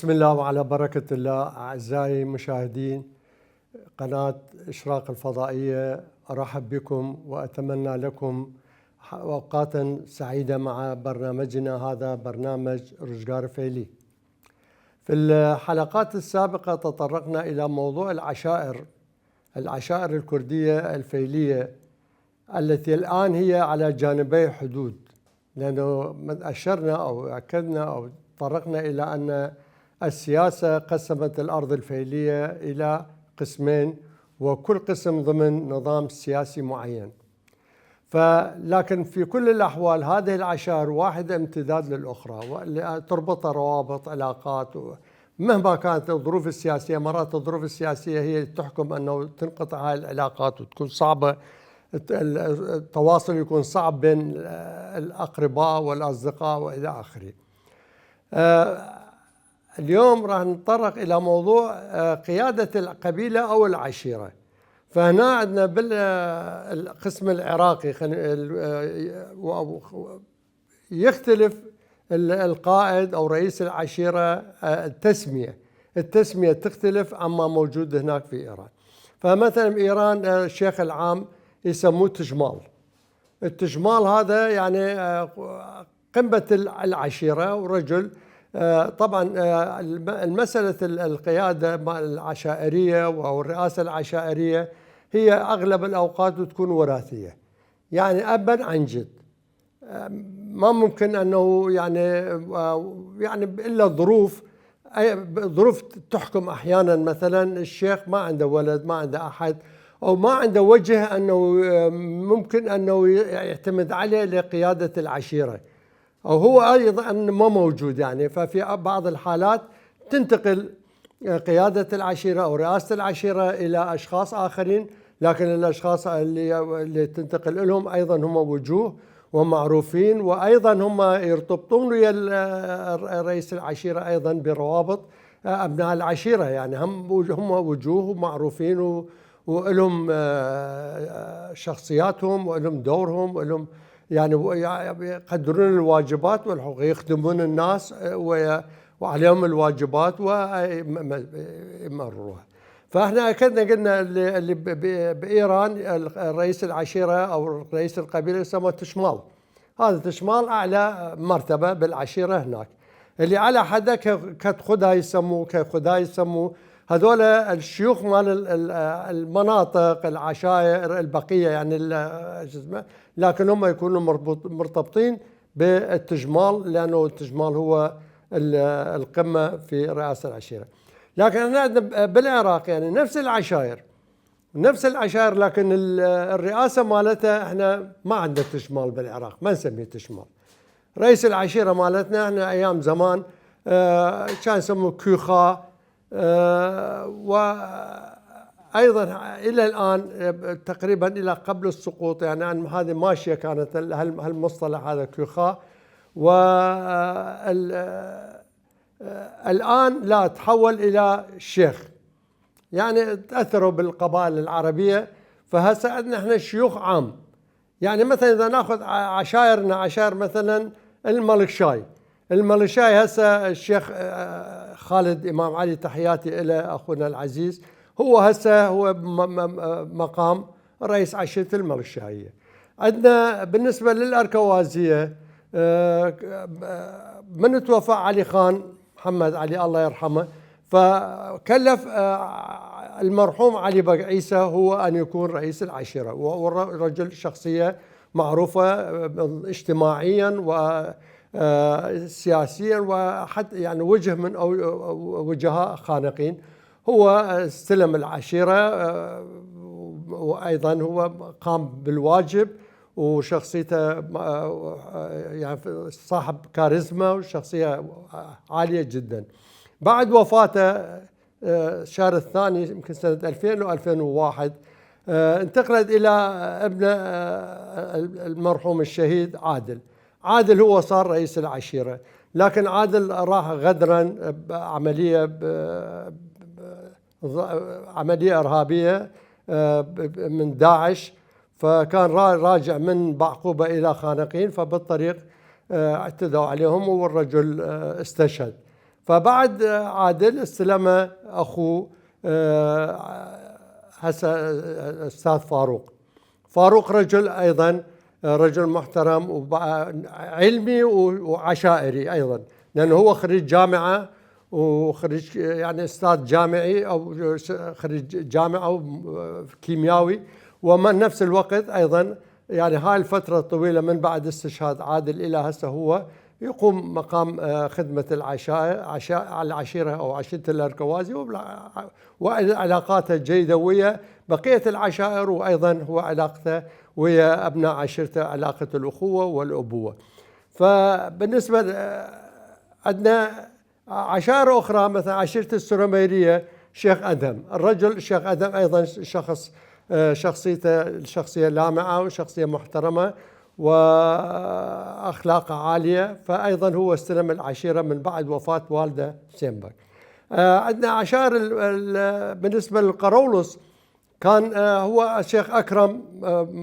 بسم الله وعلى بركة الله. أعزائي مشاهدين قناة إشراق الفضائية، أرحب بكم وأتمنى لكم أوقاتا سعيدة مع برنامجنا هذا، برنامج رجغار فيلي. في الحلقات السابقة تطرقنا إلى موضوع العشائر الكردية الفيلية التي الآن هي على جانبي حدود، لأنه أشرنا أو أكدنا أو تطرقنا إلى أن السياسة قسمت الأرض الفيلية إلى قسمين، وكل قسم ضمن نظام سياسي معين. لكن في كل الأحوال هذه العشائر واحدة امتداد للأخرى، تربط روابط علاقات مهما كانت الظروف السياسية. مرات الظروف السياسية هي تحكم أنه تنقطع هاي العلاقات وتكون صعبة، التواصل يكون صعب بين الأقرباء والأصدقاء وإلى آخره. اليوم راح نتطرق إلى موضوع قيادة القبيلة أو العشيرة. فهنا عندنا بالقسم العراقي يختلف القائد أو رئيس العشيرة، التسمية تختلف عما موجود هناك في إيران. فمثلا بإيران الشيخ العام يسموه تجمال. التجمال هذا يعني قمة العشيرة ورجل. طبعا المسألة القيادة العشائرية أو الرئاسة العشائرية هي أغلب الأوقات تكون وراثية، يعني أبا عن جد. ما ممكن أنه يعني إلا ظروف تحكم أحيانا. مثلا الشيخ ما عنده ولد، ما عنده أحد، أو ما عنده وجه أنه ممكن أنه يعتمد عليه لقيادة العشيرة، أو هو أيضا ما موجود يعني. ففي بعض الحالات تنتقل قيادة العشيرة أو رئاسة العشيرة إلى أشخاص آخرين، لكن الأشخاص اللي تنتقل لهم أيضا هم وجوه ومعروفين، وأيضا هم يرتبطون ويا رئيس العشيرة أيضا بروابط أبناء العشيرة، يعني هم وجوه ومعروفين ولهم شخصياتهم ولهم دورهم ولهم يعني يقدرون الواجبات والحقوق، يخدمون الناس وعليهم الواجبات ويمرروها. فاحنا اكدنا قلنا اللي بايران رئيس العشيره او رئيس القبيله يسمى تشمال. هذا تشمال اعلى مرتبه بالعشيره هناك. اللي على حدا كخداي يسموه هذول الشيوخ مال المناطق، العشائر البقيه يعني لكن هم يكونوا مرتبطين بالتجمال، لانه التجمال هو القمه في رئاسه العشيره. لكن احنا عندنا بالعراق يعني نفس العشائر، لكن الرئاسه مالتها احنا ما عندنا تجمال بالعراق، ما نسميه تجمال. رئيس العشيره مالتنا احنا ايام زمان كان يسموه كيخا، وأيضا إلى الآن تقريبا إلى قبل السقوط يعني هذه ماشية كانت هالمصطلح هذا كيخا. والآن لا تحول إلى الشيخ، يعني تأثروا بالقبائل العربية. فهسه عندنا احنا شيوخ عام. يعني مثلا إذا ناخذ عشائر مثلا الملكشاي هسه الشيخ خالد إمام علي، تحياتي إلى أخونا العزيز، هو هسه هو مقام رئيس عشيرة الملكشاية. عندنا بالنسبة للأركوازية من توفى علي خان محمد علي الله يرحمه، فكلف المرحوم علي بق عيسى هو أن يكون رئيس العشيرة، ورجل شخصية معروفة اجتماعيا وسياسيا، وحتى يعني وجه من وجهاء خانقين. هو استلم العشيرة، وأيضا هو قام بالواجب، وشخصيته يعني صاحب كاريزما وشخصية عالية جدا. بعد وفاته الشهر الثاني يمكن سنة 2000 و2001 انتقلت إلى ابن المرحوم الشهيد عادل هو صار رئيس العشيرة. لكن عادل راح غدرا عملية إرهابية من داعش، فكان راجع من بعقوبة إلى خانقين، فبالطريق اعتدوا عليهم والرجل استشهد. فبعد عادل استلمه أخوه هسه أستاذ فاروق رجل أيضا رجل محترم وعلمي وعشائري أيضا، لأنه هو خريج جامعة وخريج يعني أستاذ جامعي أو خريج جامعة كيميائي، ومن نفس الوقت أيضا يعني هاي الفترة الطويلة من بعد استشهاد عادل إلى هسه هو يقوم مقام خدمة العشيرة أو عشيرة الأركوازي وعلاقاته جيدة ويا بقية العشائر، وأيضا هو علاقته ويا أبناء عشيرته علاقة الأخوة والأبوة. فبالنسبة عندنا عشائر أخرى مثل عشيرة السرميرية شيخ أدهم، الرجل الشيخ أدهم أيضا شخصية لامعة وشخصية محترمة وأخلاقه عالية، فأيضا هو استلم العشيرة من بعد وفاة والده سينبرغ. عندنا عشائر بالنسبة للقرولس كان هو الشيخ أكرم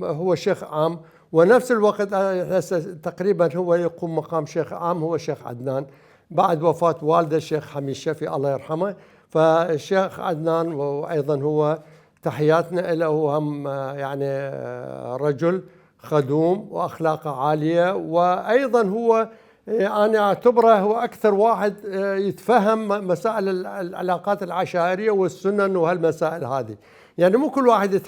هو شيخ عام، ونفس الوقت تقريبا هو يقوم مقام شيخ عام هو الشيخ عدنان بعد وفاة والده الشيخ حميد الشفي الله يرحمه. فالشيخ عدنان وأيضا هو تحياتنا له، هم يعني رجل خدوم وأخلاقه عالية، وأيضا هو أنا أعتبره هو أكثر واحد يتفهم مسائل العلاقات العشائرية والسنن وهالمسائل هذه. يعني مو كل واحد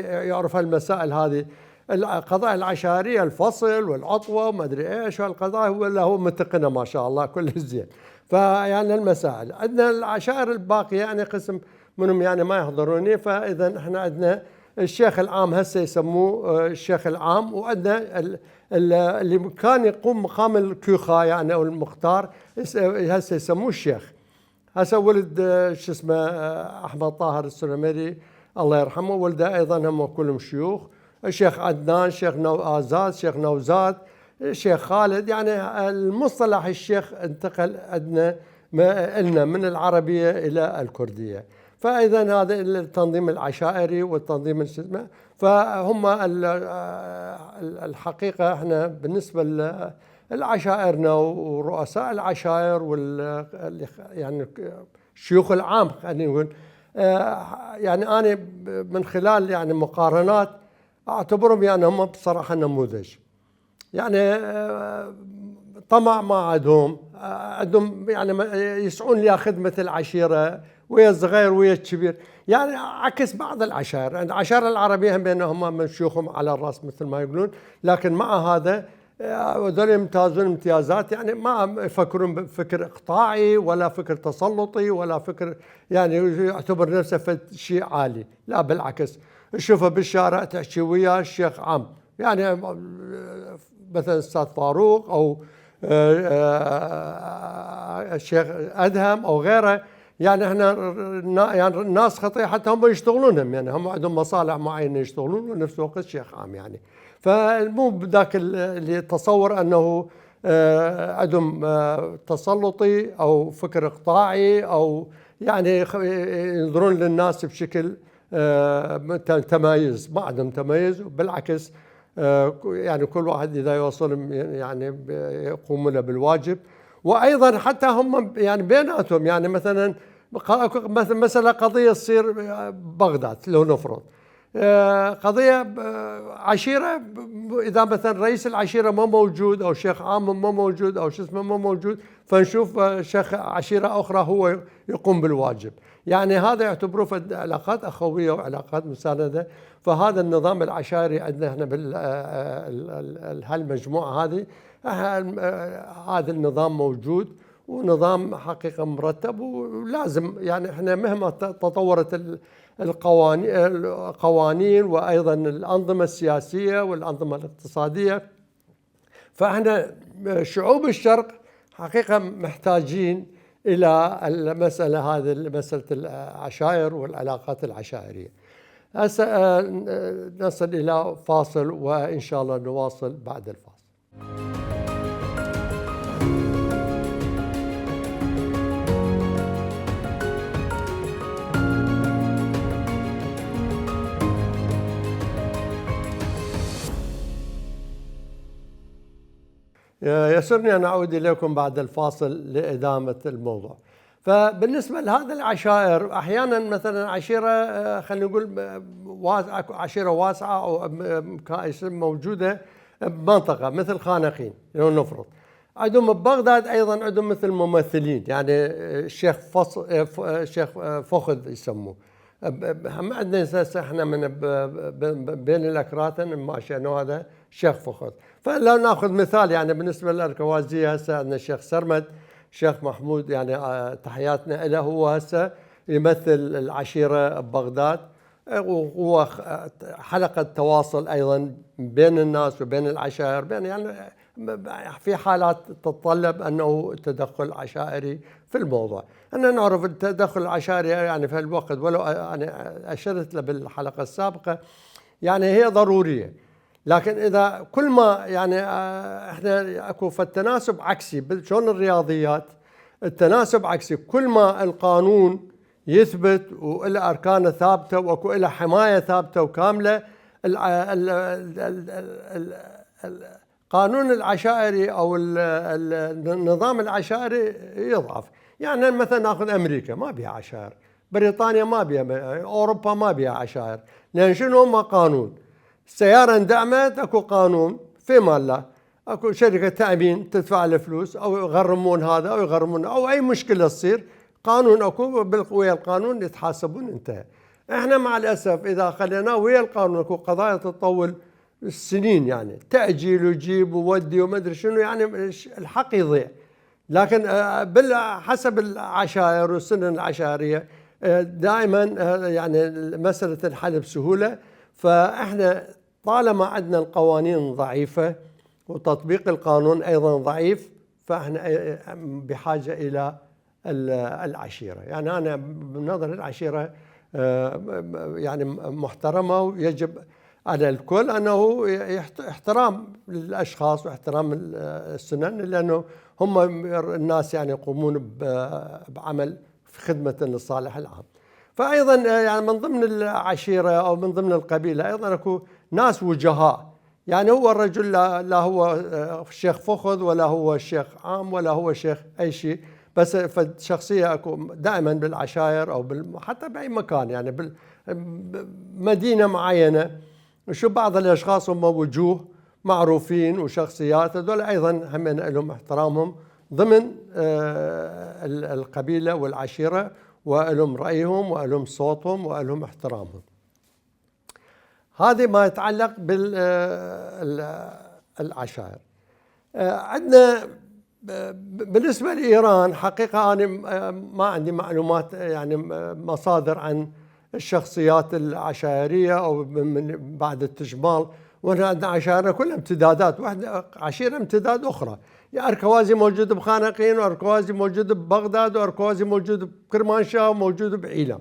يعرف هالمسائل هذه، القضايا العشائرية الفصل والعطوة وما أدري إيش هالقضايا هو متقنة ما شاء الله كل زين. فيعني المسائل عندنا العشائر الباقية يعني قسم منهم يعني ما يحضروني. فإذا احنا عندنا الشيخ العام هسه يسموه الشيخ العام، وعندنا اللي كان يقوم مقام الكيوخا يعني أو المختار هسه يسموه الشيخ. هسه ولد شو اسمه أحمد طاهر السرميري الله يرحمه، ولده أيضا هم كلهم شيوخ، الشيخ عدنان، شيخ آزاد، شيخ نوزاد، الشيخ خالد. يعني المصطلح الشيخ انتقل عندنا لنا من العربية إلى الكردية. فإذا هذا التنظيم العشائري والتنظيم السلمي. فهم الحقيقة احنا بالنسبة لعشائرنا ورؤساء العشائر يعني الشيوخ العام خلينا نقول، يعني أنا من خلال يعني مقارنات أعتبرهم يعني هم بصراحة نموذج. يعني طمع ما عندهم يعني يسعون لخدمة العشيرة ويا الصغير ويا الكبير، يعني عكس بعض العشائر. يعني العشائر العربية هم بينهم من شيوخهم على الرأس مثل ما يقولون، لكن مع هذا هذول يمتازون امتيازات يعني ما يفكرون بفكر إقطاعي ولا فكر تسلطي ولا فكر يعني يعتبر نفسه في شيء عالي، لا بالعكس. تشوفه بالشارع تحكي وياه الشيخ عام، يعني مثلا أستاذ فاروق أو الشيخ أدهم أو غيره. يعني احنا يعني الناس خطية حتى هم يشتغلونهم، يعني هم عندهم مصالح معينة يشتغلون ونفس الوقت شيخ عام. يعني فمو بذاك اللي يتصور أنه عندهم تسلطي أو فكر إقطاعي أو يعني ينظرون للناس بشكل تمايز. ما عندهم تميز، بالعكس يعني كل واحد إذا يوصل يعني يقومون بالواجب. وأيضا حتى هم يعني بيناتهم يعني مثلا قضية تصير بغداد لو نفرض قضية عشيرة، إذا مثلا رئيس العشيرة ما موجود أو شيخ عام ما موجود أو شو اسمه ما موجود، فنشوف شيخ عشيرة أخرى هو يقوم بالواجب. يعني هذا يعتبروه في علاقات أخوية وعلاقات مساندة. فهذا النظام العشائري عندنا احنا بهالمجموعة هذه، هذا النظام موجود ونظام حقيقة مرتب ولازم. يعني احنا مهما تطورت القوانين وأيضا الأنظمة السياسية والأنظمة الاقتصادية، فاحنا شعوب الشرق حقيقة محتاجين إلى المسألة هذه، مسألة العشائر والعلاقات العشائرية. هسه نصل إلى فاصل وإن شاء الله نواصل بعد الفاصل. يسرني أن أعود إليكم بعد الفاصل لإدامة الموضوع. فبالنسبة لهذه العشائر أحيانا مثلا عشيرة خلينا نقول عشيرة واسعة أو موجودة بمنطقة مثل خانقين لو نفرض، عندهم ببغداد أيضا عندهم مثل ممثلين، يعني الشيخ فخذ يسموه. هم عندنا احنا من بين الأكراتن ماشينو هذا الشيخ فخذ. فلو ناخذ مثال يعني بالنسبة للأركوازية هسه عندنا الشيخ سرمد، الشيخ محمود يعني تحياتنا له، هو هسه يمثل العشيرة ببغداد، وهو حلقة تواصل أيضا بين الناس وبين العشائر، بين يعني في حالات تتطلب أنه تدخل عشائري في الموضوع. أنا نعرف التدخل العشائري يعني في الوقت، ولو أنا أشرت له بالحلقة السابقة يعني هي ضرورية، لكن إذا كل ما يعني إحنا أكو فالتناسب عكسي، شلون الرياضيات التناسب عكسي، كل ما القانون يثبت وإلى أركانه ثابتة وأكو إلى حماية ثابتة وكاملة، القانون العشائري أو النظام العشائري يضعف. يعني مثلا ناخذ أمريكا ما بيها عشائر، بريطانيا ما بيها، أوروبا ما بيها عشائر، لأن شنو ما قانون. السيارة اندعمت اكو قانون في مال الله، اكو شركة تأمين تدفع له فلوس او يغرمون هذا او يغرمون او اي مشكلة تصير، قانون اكو ويا القانون يتحاسبون، انتهى. احنا مع الاسف اذا خليناه ويا القانون اكو قضايا تطول السنين، يعني تأجيل وجيب وودي وما ادري شنو، يعني الحق يضيع. لكن حسب العشائر والسنن العشائرية دائما يعني مسألة الحل بسهولة. فاحنا طالما عندنا القوانين ضعيفة وتطبيق القانون ايضا ضعيف، فاحنا بحاجة الى العشيرة. يعني انا بنظر العشيرة يعني محترمة، ويجب على الكل انه احترام للاشخاص واحترام السنن، لانه هم الناس يعني يقومون بعمل في خدمة للصالح العام. فأيضا يعني من ضمن العشيرة أو من ضمن القبيلة أيضا أكو ناس وجهاء، يعني هو الرجل لا هو الشيخ فخذ ولا هو الشيخ عام ولا هو الشيخ أي شيء، بس فالشخصية أكو دائما بالعشائر أو حتى بأي مكان، يعني بمدينة معينة شو بعض الأشخاص هم وجوه معروفين وشخصيات، هذول أيضا هم لهم احترامهم ضمن القبيلة والعشيرة، ولهم رأيهم ولهم صوتهم ولهم احترامهم. هذه ما يتعلق بالعشائر. عندنا بالنسبة لإيران حقيقة أنا ما عندي معلومات يعني مصادر عن الشخصيات العشائرية أو من بعد التجمال، وهنا عندنا عشائر كلها امتدادات، واحدة عشيرة امتداد أخرى، يعني أركوازي موجود بخانقين، وأركوازي موجود ببغداد، وأركوازي موجود بكرمانشاه، وموجود بعيلام.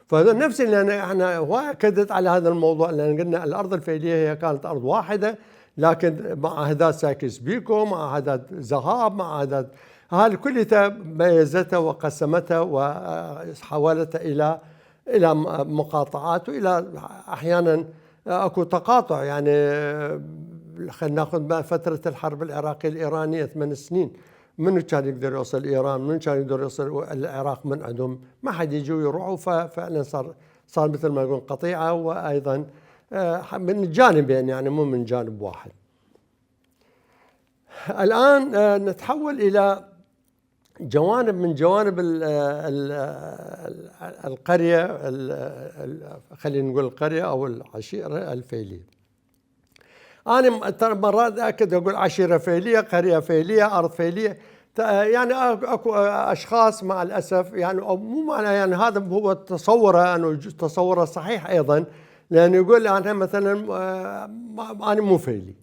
فهذا نفس اللي احنا واكدت على هذا الموضوع، لأن قلنا الأرض الفيلية هي كانت أرض واحدة، لكن معاهدات سايكس بيكو، معاهدات ذهاب، معاهدات هذه كلها ميزتها وقسمتها وحولتها إلى مقاطعات، وإلى أحيانا اكو تقاطع. يعني خلينا ناخذ فترة الحرب العراقية الإيرانية 8 سنين، منو كان يقدر يوصل إيران؟ منو كان يقدر يوصل العراق؟ من عندهم ما حد يجوا يروحوا، ففعلا صار مثل ما يقول قطيعة، وأيضا من جانبين يعني مو من جانب واحد. الآن نتحول إلى جوانب من جوانب القرية، خلينا نقول القرية أو العشيرة الفيلية. أنا مرات أكد أقول عشيرة فيلية، قرية فيلية، أرض فيلية، يعني أكو أشخاص مع الأسف يعني مو معنى يعني هذا هو تصوره، أنه تصوره صحيح أيضا، لأنه يقول أنا مثلا أنا مو فيلي،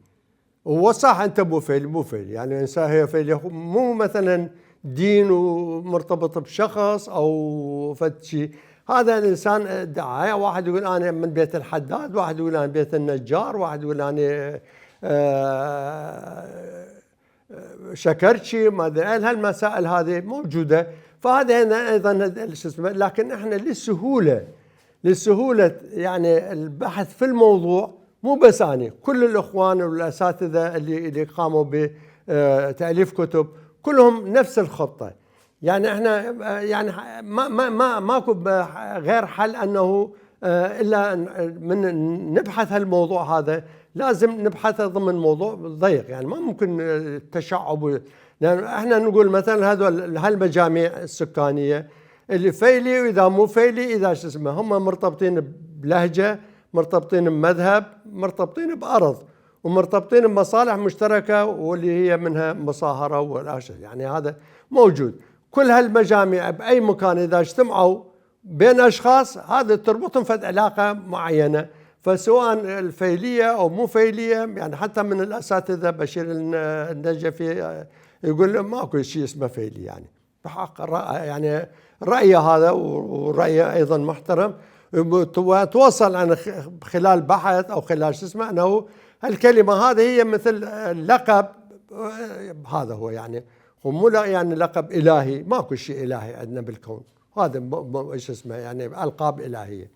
هو صح أنت مو فيلي، يعني إنسان هي فيلي مو مثلا دين ومرتبط بشخص أو فتشي، هذا الإنسان دعاية. واحد يقول أنا من بيت الحداد، واحد يقول أنا بيت النجار، واحد يقول أنا شكرتشي، ما أدري، هالمسائل هذه موجودة. فهذا هنا أيضا لكن إحنا للسهولة يعني البحث في الموضوع، مو بس أنا، كل الإخوان والأساتذة اللي قاموا تأليف كتب، كلهم نفس الخطة. يعني احنا يعني ماكو غير حل انه الا من نبحث هالموضوع هذا، لازم نبحثه ضمن موضوع ضيق، يعني ما ممكن التشعب. لان احنا نقول مثلا هذول هالمجاميع السكانيه اللي فيلي واذا مو فيلي اذا شو اسمه، هم مرتبطين بلهجه، مرتبطين بمذهب، مرتبطين بارض، ومرتبطين بمصالح مشتركه واللي هي منها مصاهره والاشياء. يعني هذا موجود. كل هالمجاميع باي مكان اذا اجتمعوا بين اشخاص هذا تربطهم في علاقه معينه، فسواء الفيليه او مو فيليه. يعني حتى من الاساتذه بشير النجفي يقول ماكو شيء اسمه فيلي، يعني بحق يعني رايه هذا ورايه ايضا محترم. توصل عن خلال بحث او خلال شو اسمه انه الكلمه هذه هي مثل لقب، هذا هو يعني، ومو يعني لقب الهي، ماكو شيء الهي عندنا بالكون، هذا ايش اسمه يعني القاب الهيه.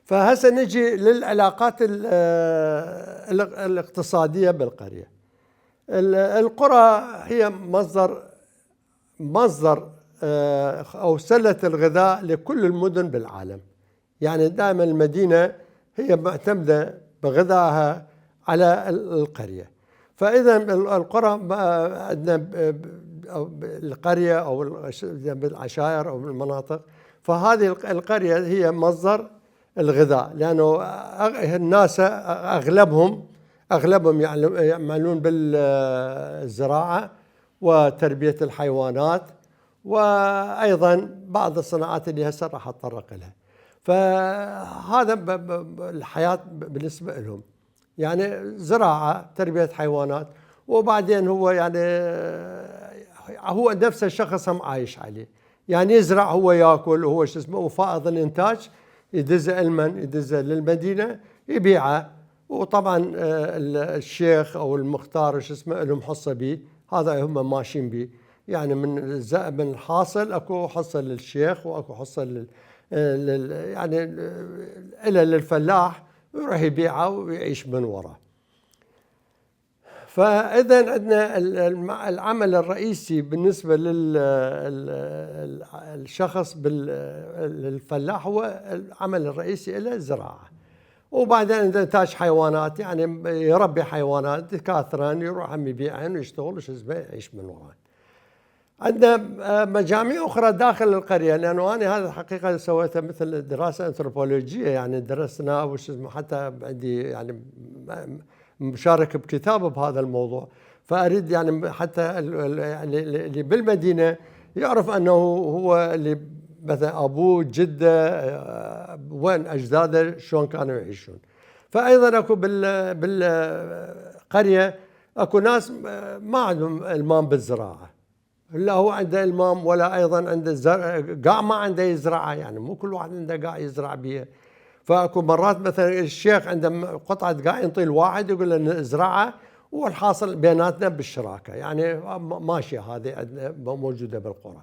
فهسه نجي للعلاقات الاقتصاديه بالقريه. القرى هي مصدر او سله الغذاء لكل المدن بالعالم. يعني دائما المدينه هي معتمده بغذائها على القريه. فاذا القرى عندنا القريه او بالعشائر او بالمناطق، فهذه القريه هي مصدر الغذاء، لانه الناس اغلبهم يعملون بالزراعه وتربيه الحيوانات، وايضا بعض الصناعات اللي هسه راح اتطرق لها. فهذا الحياه بالنسبه لهم، يعني زراعه، تربيه حيوانات، وبعدين هو يعني هو نفس الشخص هم عايش عليه، يعني يزرع هو ياكل وهو شو اسمه، وفائض الانتاج يدزه يدزه للمدينه يبيعه. وطبعا الشيخ او المختار شو اسمه لهم حصه به، هذا هم ماشيين به. يعني من الحاصل اكو حصه للشيخ واكو حصه يعني الى للفلاح، ويروح يبيعه ويعيش من وراه. فاذا عندنا العمل الرئيسي بالنسبه للشخص للفلاح هو العمل الرئيسي له الزراعه، وبعدين عنده انتاج حيوانات، يعني يربي حيوانات كاثرا يروح هم يبيعهن ويشتغل وش اسمه يعيش من وراهن. عندنا مجاميع اخرى داخل القريه، لانه انا هذا الحقيقه سويتها مثل دراسه انثروبولوجيه، يعني درسنا وش اسمه، حتى عندي يعني مشارك بكتاب بهذا الموضوع. فاريد يعني حتى يعني اللي بالمدينه يعرف انه هو اللي مثلا ابوه جده وين اجداده شلون كانوا يعيشون. فايضا اكو بالقريه اكو ناس ما عندهم المام بالزراعه، لا هو عنده المام ولا ايضا عنده قاع ما عنده يزرعها، يعني مو كل واحد عنده قاع يزرع بيها. فاكو مرات مثلا الشيخ عنده قطعه قاع ينطي الواحد يقول له ازرعها، والحاصل بيناتنا بالشراكه، يعني ماشيه هذه عندنا موجوده بالقرى.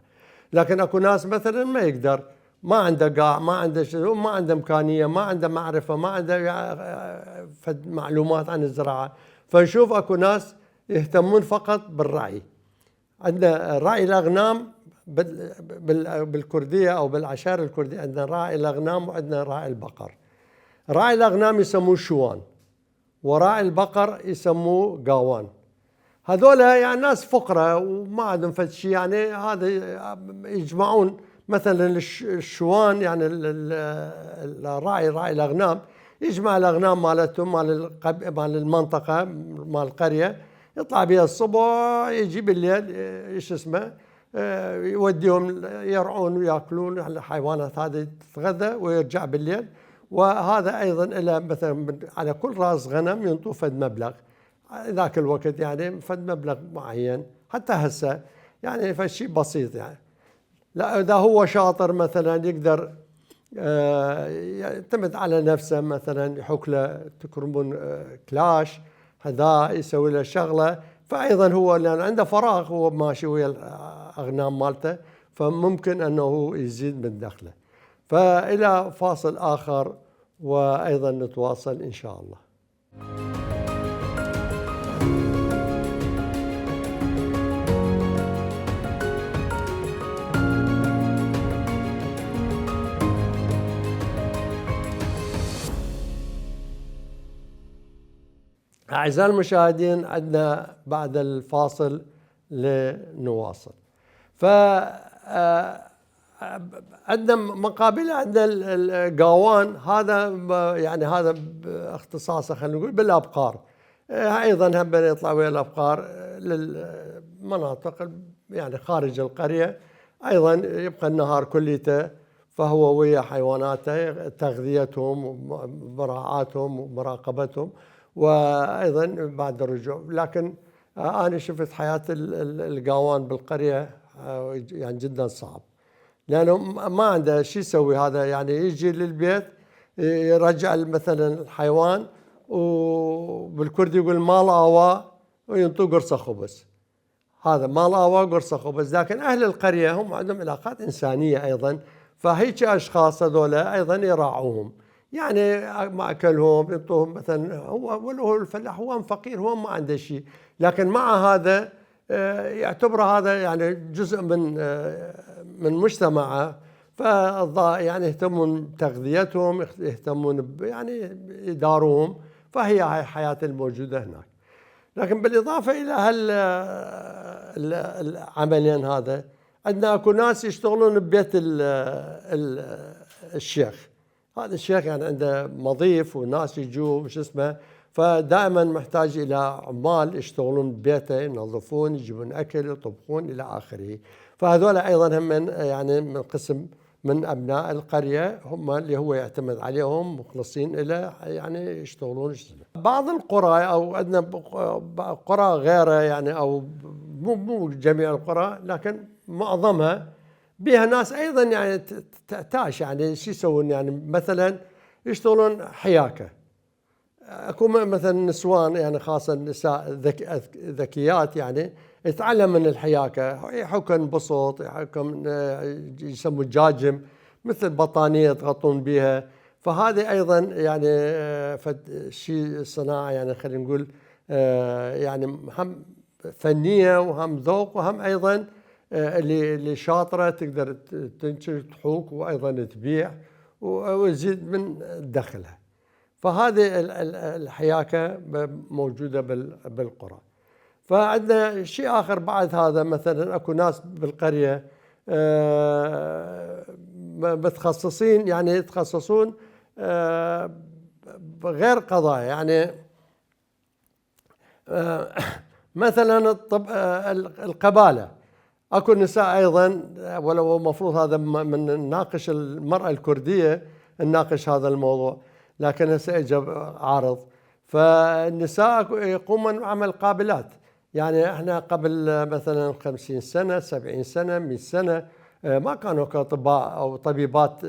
لكن اكو ناس مثلا ما يقدر، ما عنده قاع، ما عنده شيء، ما عنده امكانيه، ما عنده معرفه، ما عنده معلومات عن الزراعه. فنشوف اكو ناس يهتمون فقط بالرعي. عندنا راعي الاغنام بالكرديه او بالعشائر الكرديه، عندنا راعي الاغنام وعندنا راعي البقر. راعي الاغنام يسموه شوان، وراعي البقر يسموه قاوان. هذول يعني ناس فقراء وما عندهم فد شيء، يعني هذا يجمعون مثلا الشوان، يعني راعي الاغنام يجمع الاغنام مالتهم مال المنطقه مال القريه، يطلع بها الصبح يجي بالليل ايش اسمه يوديهم يرعون وياكلون الحيوانات هذه تتغذى ويرجع بالليل. وهذا ايضا الى مثلا على كل راس غنم ينطوا فد مبلغ، ذاك الوقت يعني فد مبلغ معين، حتى هسه يعني فشي بسيط. يعني لا اذا هو شاطر مثلا يقدر يعتمد على نفسه، مثلا يحك له تكرمون كلاش هذا يسوي له شغله، فايضا هو لان عنده فراغ هو ماشي ويا الاغنام مالته، فممكن انه يزيد من دخله. فالى فاصل اخر وايضا نتواصل ان شاء الله. أعزائي المشاهدين، عندنا بعد الفاصل لنواصل. ف عندنا مقابل، عندنا القاوان، هذا يعني هذا باختصاصه خلينا نقول بالابقار. ايضا هم يطلع ويا الابقار للمناطق يعني خارج القريه، ايضا يبقى النهار كليته فهو ويا حيواناته، تغذيتهم ومراعاتهم ومراقبتهم، وايضا بعد الرجوع. لكن انا شفت حياه القاوان بالقريه يعني جدا صعب، لانه ما عنده شيء يسوي. هذا يعني يجي للبيت يرجع مثلا الحيوان، وبالكردي يقول مال آوا، وينطوا قرصة خبز. هذا مال آوا قرصة خبز. لكن أهل القرية هم عندهم علاقات إنسانية أيضا، فهيك أشخاص هذول أيضا يراعوهم، يعني مأكلهم ينطوهم مثلا. هو الفلاح هو فقير، هو ما عنده شيء، لكن مع هذا يعتبر هذا يعني جزء من مجتمعه. يعني يهتمون بتغذيتهم، يهتمون يعني يداروهم، فهي هاي الحياة الموجودة هناك. لكن بالإضافة إلى العملين هذا، عندنا أكو ناس يشتغلون ببيت الشيخ. هذا الشيخ يعني عنده مضيف وناس يجوا وش اسمه، فدائما محتاج إلى عمال يشتغلون ببيته، ينظفون، يجيبون أكل، يطبخون إلى آخره. فهذول أيضا هم يعني من قسم من أبناء القرية، هم اللي هو يعتمد عليهم، مخلصين إلى يعني يشتغلون. بعض القرى أو عندنا قرى غيره يعني، أو مو جميع القرى لكن معظمها بها ناس أيضا يعني تعش يعني شو يسوون، يعني مثلا يشتغلون حياكة. اكو مثلا نسوان يعني خاصة النساء ذكيات يعني يتعلم من الحياكة، يحكن بسط، يحكن يسموا جاجم، مثل بطانية يتغطون بها. فهذه ايضا يعني شيء صناعة يعني خلينا نقول يعني هم فنية وهم ذوق، وهم ايضا اللي شاطرة تقدر تنشر تحوك وايضا تبيع ويزيد من دخلها. فهذه الحياكة موجودة بالقرى. فعندنا شيء آخر بعد هذا، مثلا أكو ناس بالقرية متخصصين، يعني يتخصصون غير قضايا، يعني مثلا القبالة. أكو نساء أيضا، ولو المفروض هذا من نناقش المرأة الكردية نناقش هذا الموضوع، لكن هسه اجى عارض. فالنساء يقومن عمل قابلات، يعني احنا قبل مثلا 50 سنة 70 سنة 100 سنة ما كانوا كأطباء أو طبيبات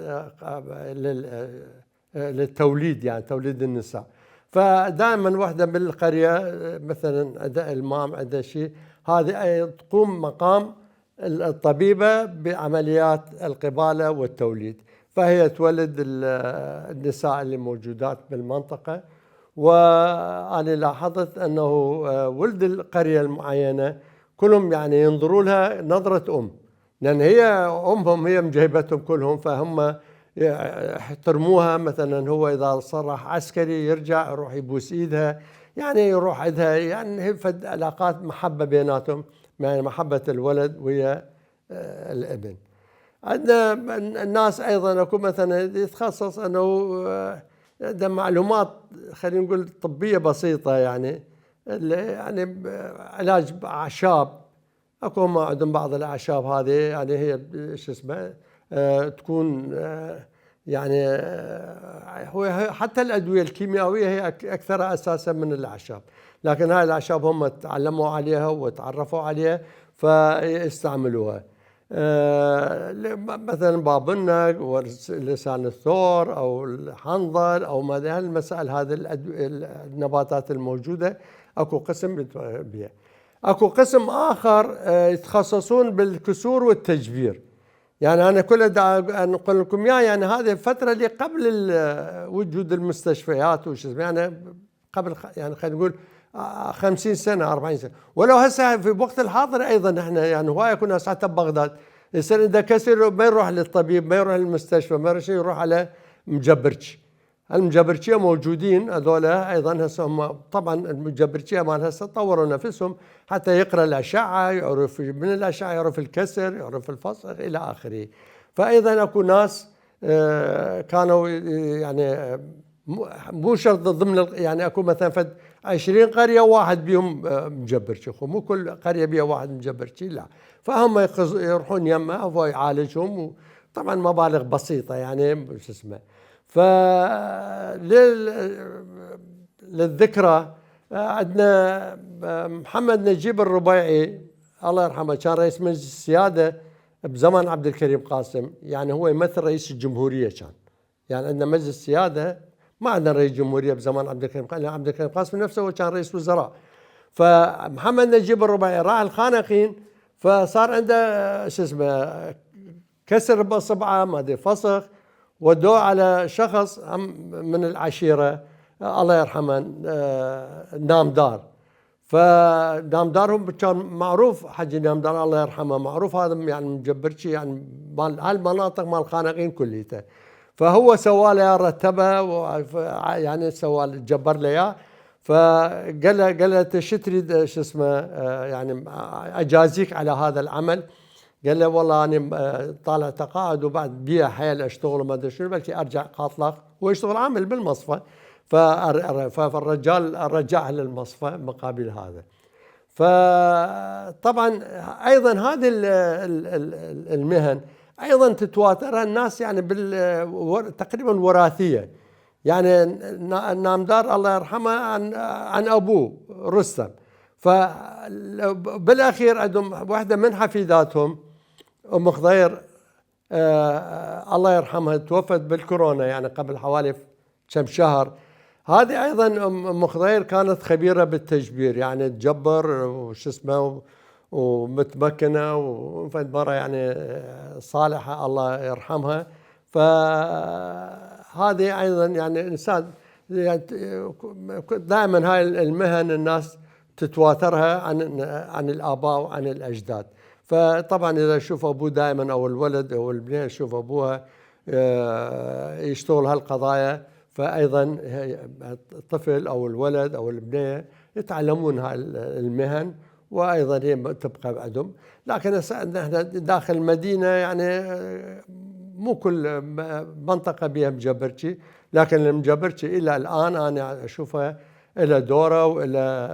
للتوليد، يعني توليد النساء. فدائما وحدة بالقرية مثلا عندها المام، عندها شيء، هذه تقوم مقام الطبيبة بعمليات القبالة والتوليد، فهي تولد النساء اللي موجودات بالمنطقة. وأنا لاحظت أنه ولد القرية المعينة كلهم يعني ينظروا لها نظرة لأن هي أمهم، هي مجيبتهم كلهم، فهم يحترموها. مثلا هو إذا صرح عسكري يرجع يروح يبوس إيدها، يعني يروح عندها، يعني فد علاقات محبة بيناتهم، يعني محبة الولد ويا الابن. عندنا الناس ايضا اكو مثلا يتخصص انه عنده معلومات خلينا نقول طبيه بسيطه، يعني علاج باعشاب. اكو ما عندهم بعض الاعشاب هذه، يعني هي شو اسمه تكون يعني هو حتى الادويه الكيميائيه هي اكثرها اساسا من الاعشاب، لكن هاي الاعشاب هم تعلموا عليها وتعرفوا عليها فيستعملوها. مثلا بابنك ولسان الثور او الحنظل او ما هالمسائل، هذه النباتات الموجوده اكو قسم بها. اكو قسم اخر يتخصصون بالكسور والتجبير. يعني انا كل اقول لكم يعني هذه الفتره اللي قبل وجود المستشفيات وش اسمه، يعني قبل يعني خلينا نقول 50 سنة 40 سنة. ولو هسه في الوقت الحاضر أيضا احنا يعني هواية كنا ساعتها ببغداد يصير إذا كسر ما يروح للطبيب، ما يروح للمستشفى، ما يروح على مجبرش. المجبرتشية موجودين هذولا أيضا. هسه هم طبعا المجبرتشية مال هسه طوروا نفسهم حتى يقرأ الأشعة، يعرف من الأشعة، يعرف الكسر، يعرف الفصل إلى آخره. فأيضا أكو ناس كانوا يعني مو شرط ضمن يعني اكو مثلا فد 20 قريه واحد بيهم مجبرتشي، مو كل قريه بيها واحد مجبرتشي، لا. فهم يروحون يمه هو يعالجهم، طبعا مبالغ بسيطه يعني شو اسمه. ف للذكرى عندنا محمد نجيب الربيعي الله يرحمه، كان رئيس مجلس السياده بزمان عبد الكريم قاسم، يعني هو يمثل رئيس الجمهوريه كان. يعني عندنا مجلس السياده، ما عندنا رئيس جمهوريه بزمان عبد الكريم قاسم، عبد الكريم قاسم نفسه هو كان رئيس وزراء. فمحمد نجيب الربيعي راح الخانقين، فصار عنده شو اسمه كسر باصبعه، ما ادري فسخ، ودوه على شخص من العشيره الله يرحمه نامدار. فنامدار هم كان معروف، حجي نامدار الله يرحمه معروف هذا يعني مجبرتشي، يعني مال هالمناطق مال الخانقين كليته. فهو سوى له رتبه يعني سوى جبر له اياه. فقال له شو تريد شو اسمه يعني اجازيك على هذا العمل. قال له والله انا طالع تقاعد وبعد بيع حيل اشتغل وما ادري شنو، بلكي ارجع قاطلق. هو يشتغل عامل بالمصفى، فالرجال رجعه للمصفى مقابل هذا. فطبعا ايضا هذه المهن ايضا تتواترها الناس يعني تقريبا وراثيه. يعني نامدار الله يرحمه عن ابوه رستم. فبالاخير عندهم واحده من حفيداتهم ام خضير الله يرحمها توفت بالكورونا يعني قبل حوالي كم شهر. هذه ايضا ام خضير كانت خبيره بالتجبير، يعني تجبر وش اسمه ومتمكنه وفد مره يعني صالحه الله يرحمها. فهذه ايضا يعني انسان دائما هاي المهن الناس تتواترها عن الاباء وعن الاجداد. فطبعا اذا يشوف ابوه دائما او الولد او البنيه يشوف ابوها يشتغل هالقضايا، فايضا الطفل او الولد او البنيه يتعلمون هاي المهن وايضا هي تبقى عندهم. لكن احنا داخل المدينه يعني مو كل منطقه بها مجبرتشي، لكن المجبرتشي الى الان انا اشوفها الى دوره والى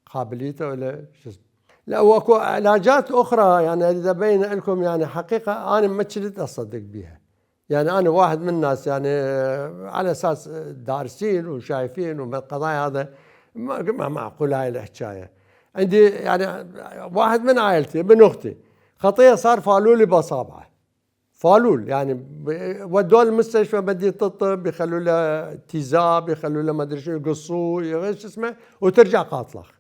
قابليته والى شو اسمه. لا واكو علاجات اخرى يعني اذا بين لكم يعني حقيقه انا ما كنت اصدق بها. يعني انا واحد من الناس يعني على اساس دارسين وشايفين ومن القضايا هذا ما معقول هاي الحكايه. عندي يعني واحد من عائلتي ابن اختي خطيه صار فالولي باصابعه، فالول يعني ودوه المستشفى بدي تطب، يخلوا له تيزاب، يخلوا له ما ادري شو، يقصوه شو اسمه وترجع قاطلخ.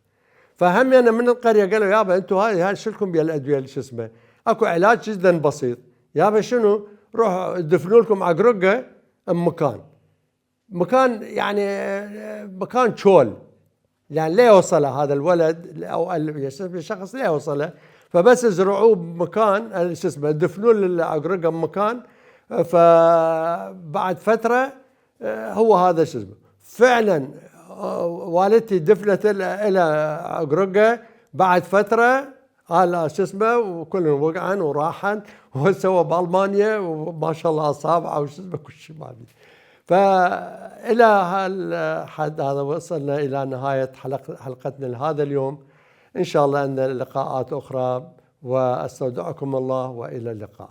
فهم انا من القريه قالوا يابا انتم هاي شو لكم بالادويه شو اسمه، اكو علاج جدا بسيط يابا شنو، روحوا دفنوا لكم عقرقه مكان يعني مكان شول، يعني لا يوصل هذا الولد او الشخص لا يوصله، فبس زرعوه بمكان شو اسمه دفنوا العقرقه بمكان. فبعد فتره هو هذا شو اسمه فعلا والدتي دفنت الى عقرقه بعد فتره قال شو اسمه وكلهم وقعن وراحن وسوى بالمانيا وما شاء الله اصابعه وشو اسمه كل شيء ما بي. فإلى هالحد هذا وصلنا إلى نهاية حلقتنا لهذا اليوم. إن شاء الله عندنا لقاءات أخرى، وأستودعكم الله وإلى اللقاء.